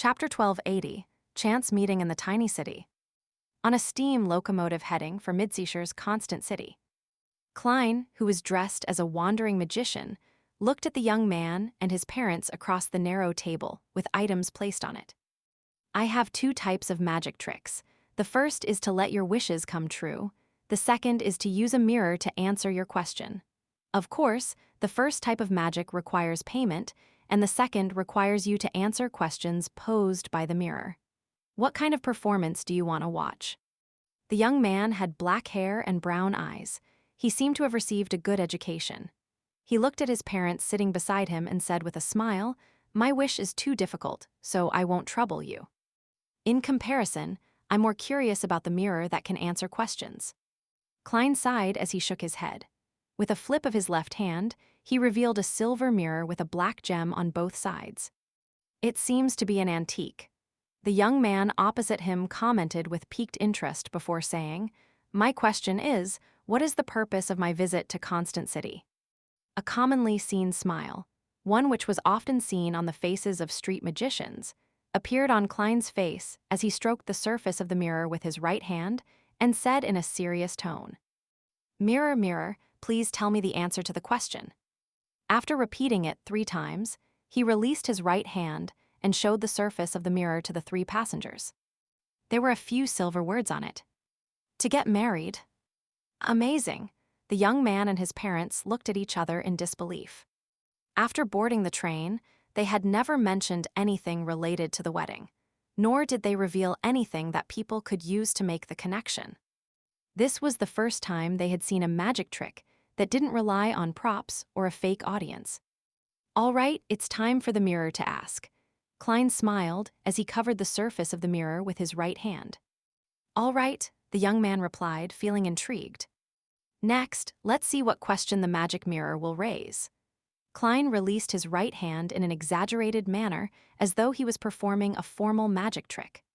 Chapter 1280, Chance Meeting in the Tiny City. On a steam locomotive heading for Midseashire's Constant City. Klein, who was dressed as a wandering magician, looked at the young man and his parents across the narrow table with items placed on it. I have two types of magic tricks. The first is to let your wishes come true. The second is to use a mirror to answer your question. Of course, the first type of magic requires payment, and the second requires you to answer questions posed by the mirror. What kind of performance do you want to watch? The young man had black hair and brown eyes. He seemed to have received a good education. He looked at his parents sitting beside him and said with a smile, "My wish is too difficult, so I won't trouble you. In comparison, I'm more curious about the mirror that can answer questions." Klein sighed as he shook his head. With a flip of his left hand, he revealed a silver mirror with a black gem on both sides. "It seems to be an antique." The young man opposite him commented with piqued interest before saying, "My question is, what is the purpose of my visit to Constant City?" A commonly seen smile, one which was often seen on the faces of street magicians, appeared on Klein's face as he stroked the surface of the mirror with his right hand and said in a serious tone, "Mirror, mirror, please tell me the answer to the question." After repeating it 3 times, he released his right hand and showed the surface of the mirror to the 3 passengers. There were a few silver words on it. "To get married." Amazing! The young man and his parents looked at each other in disbelief. After boarding the train, they had never mentioned anything related to the wedding, nor did they reveal anything that people could use to make the connection. This was the first time they had seen a magic trick that didn't rely on props or a fake audience. "All right, it's time for the mirror to ask." Klein smiled as he covered the surface of the mirror with his right hand. "All right," the young man replied, feeling intrigued. "Next, let's see what question the magic mirror will raise." Klein released his right hand in an exaggerated manner as though he was performing a formal magic trick.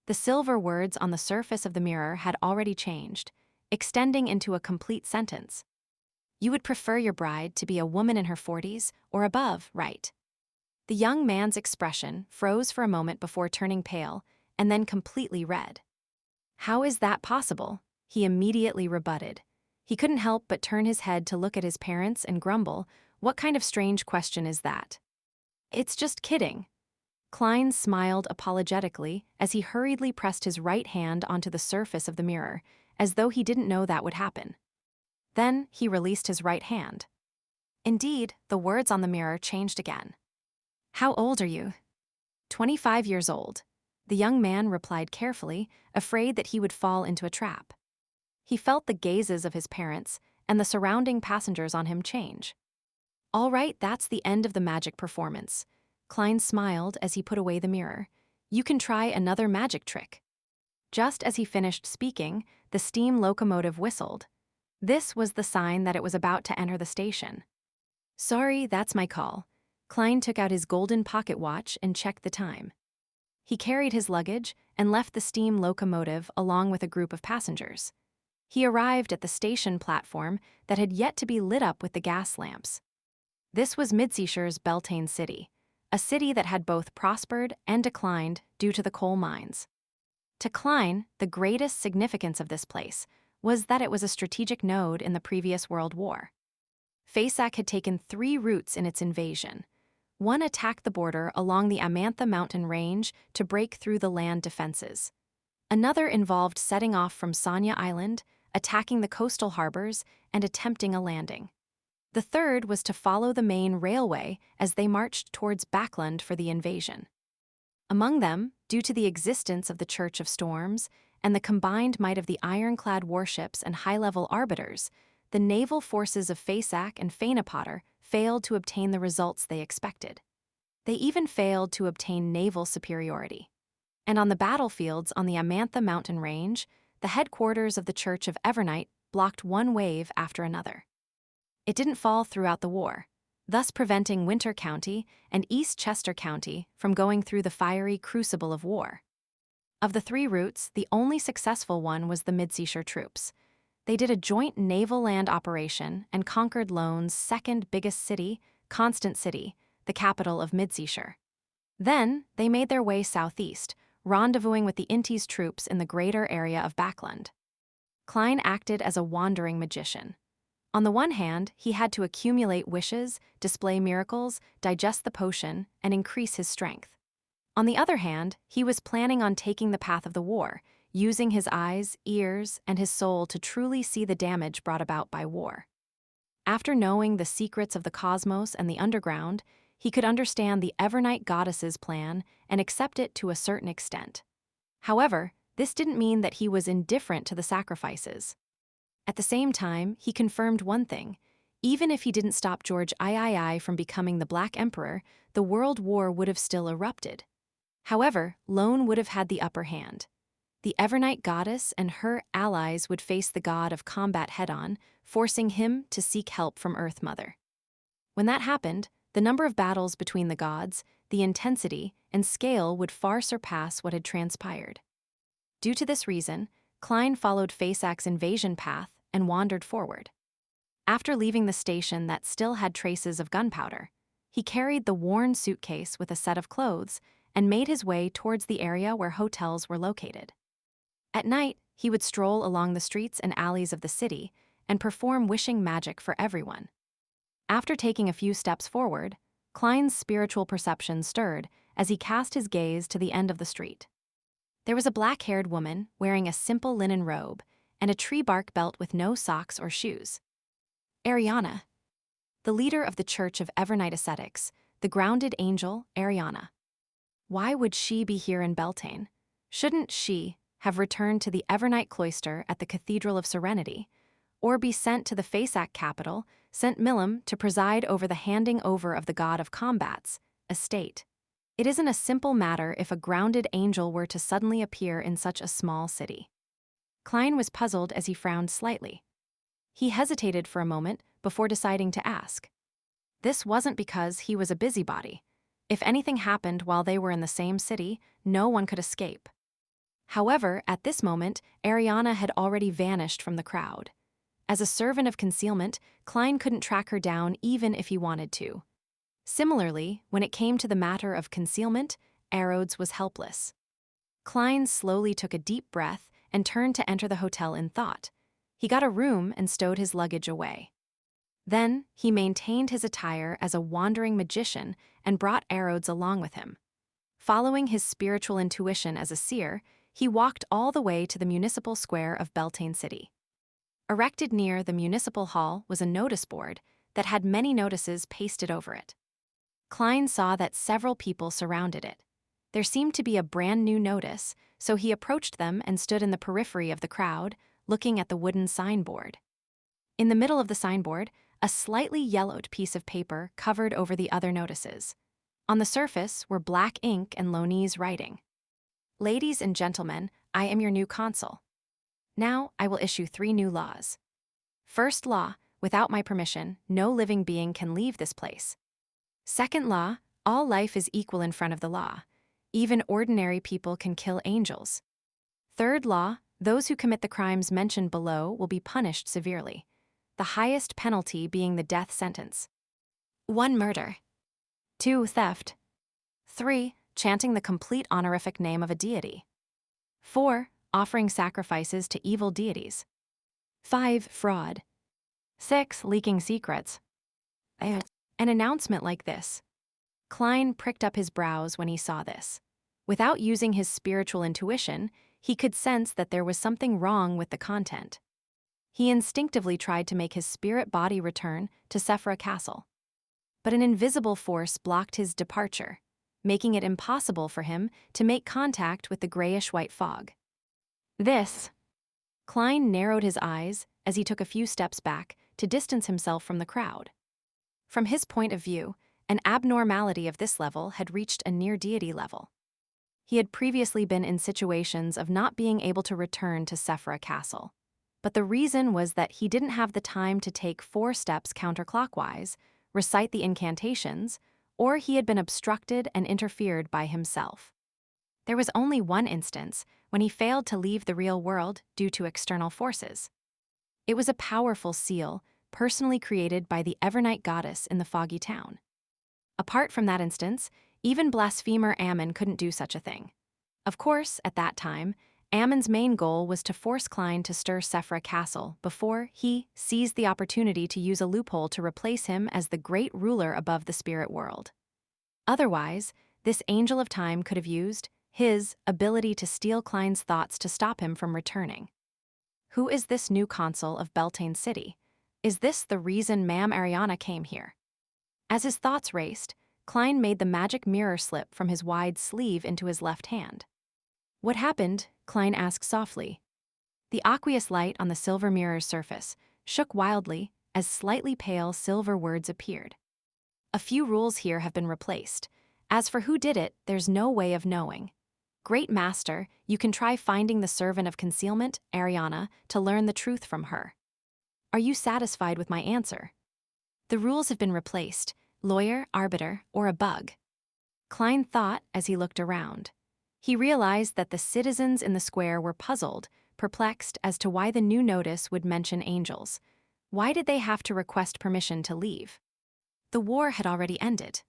The silver words on the surface of the mirror had already changed, extending into a complete sentence. "You would prefer your bride to be a woman in her 40s or above, right?" The young man's expression froze for a moment before turning pale and then completely red. "How is that possible?" he immediately rebutted. He couldn't help but turn his head to look at his parents and grumble, "What kind of strange question is that?" "It's just kidding." Klein smiled apologetically as he hurriedly pressed his right hand onto the surface of the mirror, as though he didn't know that would happen. Then he released his right hand. Indeed, the words on the mirror changed again. "How old are you?" 25 years old. The young man replied carefully, afraid that he would fall into a trap. He felt the gazes of his parents and the surrounding passengers on him change. "All right, that's the end of the magic performance." Klein smiled as he put away the mirror. "You can try another magic trick." Just as he finished speaking, the steam locomotive whistled. This was the sign that it was about to enter the station. "Sorry, that's my call." Klein took out his golden pocket watch and checked the time. He carried his luggage and left the steam locomotive along with a group of passengers. He arrived at the station platform that had yet to be lit up with the gas lamps. This was Midseashire's Beltane City, a city that had both prospered and declined due to the coal mines. To Klein, the greatest significance of this place was that it was a strategic node in the previous World War. Faceac had taken 3 routes in its invasion. One attacked the border along the Amantha mountain range to break through the land defenses. Another involved setting off from Sonia Island, attacking the coastal harbors, and attempting a landing. The third was to follow the main railway as they marched towards Backland for the invasion. Among them, due to the existence of the Church of Storms and the combined might of the ironclad warships and high-level arbiters, the naval forces of Faceac and Fainapotter failed to obtain the results they expected. They even failed to obtain naval superiority. And on the battlefields on the Amantha mountain range, the headquarters of the Church of Evernight blocked one wave after another. It didn't fall throughout the war, thus preventing Winter County and East Chester County from going through the fiery crucible of war. Of the 3 routes, the only successful one was the Midseashire troops. They did a joint naval land operation and conquered Lone's second biggest city, Constant City, the capital of Midseashire. Then, they made their way southeast, rendezvousing with the Inti's troops in the greater area of Backland. Klein acted as a wandering magician. On the one hand, he had to accumulate wishes, display miracles, digest the potion, and increase his strength. On the other hand, he was planning on taking the path of the war, using his eyes, ears, and his soul to truly see the damage brought about by war. After knowing the secrets of the cosmos and the underground, he could understand the Evernight goddess's plan and accept it to a certain extent. However, this didn't mean that he was indifferent to the sacrifices. At the same time, he confirmed one thing: even if he didn't stop George III from becoming the Black Emperor, the World War would have still erupted. However, Lone would have had the upper hand. The Evernight goddess and her allies would face the god of combat head-on, forcing him to seek help from Earth Mother. When that happened, the number of battles between the gods, the intensity, and scale would far surpass what had transpired. Due to this reason, Klein followed Fasak's invasion path and wandered forward. After leaving the station that still had traces of gunpowder, he carried the worn suitcase with a set of clothes and made his way towards the area where hotels were located. At night, he would stroll along the streets and alleys of the city and perform wishing magic for everyone. After taking a few steps forward, Klein's spiritual perception stirred as he cast his gaze to the end of the street. There was a black-haired woman wearing a simple linen robe and a tree bark belt with no socks or shoes. Ariana, the leader of the Church of Evernight Ascetics, the grounded angel Ariana. Why would she be here in Beltane? Shouldn't she have returned to the Evernight cloister at the Cathedral of Serenity, or be sent to the Fasak capital, St. Milam, to preside over the handing over of the god of combat's estate? It isn't a simple matter if a grounded angel were to suddenly appear in such a small city. Klein was puzzled as he frowned slightly. He hesitated for a moment before deciding to ask. This wasn't because he was a busybody. If anything happened while they were in the same city, no one could escape. However, at this moment, Ariana had already vanished from the crowd. As a servant of concealment, Klein couldn't track her down even if he wanted to. Similarly, when it came to the matter of concealment, Arodes was helpless. Klein slowly took a deep breath and turned to enter the hotel in thought. He got a room and stowed his luggage away. Then, he maintained his attire as a wandering magician and brought Arodes along with him. Following his spiritual intuition as a seer, he walked all the way to the municipal square of Beltane City. Erected near the municipal hall was a notice board that had many notices pasted over it. Klein saw that several people surrounded it. There seemed to be a brand new notice, so he approached them and stood in the periphery of the crowd, looking at the wooden signboard. In the middle of the signboard, a slightly yellowed piece of paper covered over the other notices. On the surface were black ink and Lonese writing. "Ladies and gentlemen, I am your new consul. Now I will issue 3 new laws. First law, without my permission, no living being can leave this place. Second law, all life is equal in front of the law. Even ordinary people can kill angels. Third law, those who commit the crimes mentioned below will be punished severely, the highest penalty being the death sentence. 1. Murder. 2. Theft. 3. Chanting the complete honorific name of a deity. 4. Offering sacrifices to evil deities. 5. Fraud. 6. Leaking secrets." An announcement like this. Klein pricked up his brows when he saw this. Without using his spiritual intuition, he could sense that there was something wrong with the content. He instinctively tried to make his spirit body return to Sephra Castle. But an invisible force blocked his departure, making it impossible for him to make contact with the grayish-white fog. This. Klein narrowed his eyes as he took a few steps back to distance himself from the crowd. From his point of view, an abnormality of this level had reached a near-deity level. He had previously been in situations of not being able to return to Sephra Castle, but the reason was that he didn't have the time to take 4 steps counterclockwise, recite the incantations, or he had been obstructed and interfered by himself. There was only one instance when he failed to leave the real world due to external forces. It was a powerful seal, personally created by the Evernight goddess in the foggy town. Apart from that instance, Even blasphemer Ammon couldn't do such a thing. Of course, at that time, Ammon's main goal was to force Klein to stir Sephra Castle before he seized the opportunity to use a loophole to replace him as the great ruler above the spirit world. Otherwise, this Angel of Time could have used his ability to steal Klein's thoughts to stop him from returning. Who is this new consul of Beltane City? Is this the reason Ma'am Ariana came here? As his thoughts raced, Klein made the magic mirror slip from his wide sleeve into his left hand. What happened? Klein asked softly. The aqueous light on the silver mirror's surface shook wildly as slightly pale silver words appeared. A few rules here have been replaced. As for who did it, there's no way of knowing. Great Master, you can try finding the servant of concealment, Ariana, to learn the truth from her. Are you satisfied with my answer? The rules have been replaced, lawyer, arbiter, or a bug. Klein thought as he looked around. He realized that the citizens in the square were puzzled, perplexed as to why the new notice would mention angels. Why did they have to request permission to leave? The war had already ended.